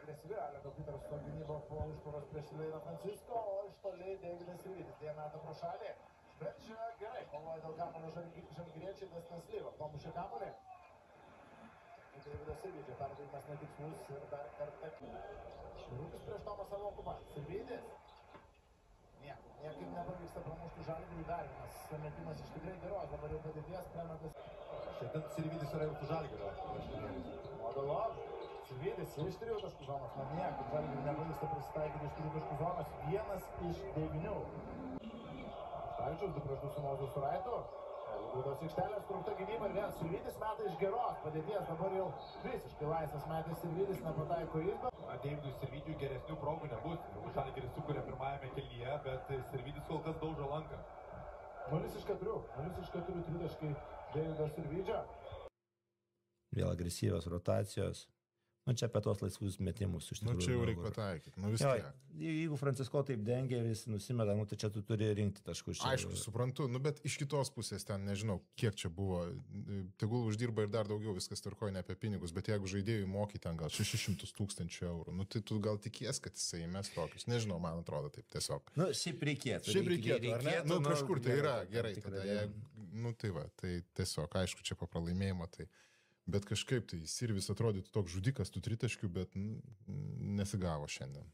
agresyvi, Aleko Peterso gynyba po užtvaros prieš Leina Francisko, o iš toli Deividas Sirvydis. Jie meta pro šalį. Sprendžia gerai, kovoja dėl kamuolio žalgiriečiai, Destinas Lyva. Pamušė kamuolį. Deividas Sirvydžio perdavimas netikslus ir dar kartą. Širūkis prieš Tomą Savokubą. Sirvydis. Niekaip nepavyksta pramušti Žalgiriui dar vienas metimas iš tikrai geros. Dabar jau padėties Klementas. Šiandien Sirvydis yra jau Žalgirio. Modolov. Sirvydis iš 3 taškų zonos. Na niekaip Žalgiriui nepavyksta prisitaikyti iš 3 taškų zonos. 1 iš 9. Štalčius 2 prieš 2 su Mauzu Suraitu. Būdos aikštelės trukta gynyba ir vėl Sirvydis meta iš geros padėties. Dabar jau visiškai laisvas metas Sirvydis nepataiko įsdo. Deividui Sirvydžiui geresnių progų nebus. Žalgiris sukuria pirmajame kelyje, bet Sirvydis kol kas daužo lanką. 0 iš 4. 0 iš 4 tritaškai Deivido Sirvydžio. Vėl agresyvios rotacijos. Nu, čia apie tos laisvus metimus iš tikrųjų. Nu, čia jau reikia pataikyti. Nu, vis tiek. Jeigu Francisko taip dengia ir jis nusimeta, nu, tai čia tu turi rinkti taškus. Aišku, suprantu, nu, bet iš kitos pusės ten, nežinau, kiek čia buvo. Tegul uždirba ir dar daugiau, viskas tvarkoja ne apie pinigus, bet jeigu žaidėjui moky ten gal 600 000 eurų, nu, tai tu gal tikies, kad jisai mes tokius. Nežinau, man atrodo taip tiesiog. Nu, šiaip reikėtų. Šiaip reikėtų, ar ne? Nu, kažkur tai yra, gerai. Tada, nu, tai va, tai tiesiog, aišku, čia po pralaimėjimo, tai... Bet kažkaip tai Sirvis atrodytų toks žudikas tų tritaškių, bet nesigavo šiandien.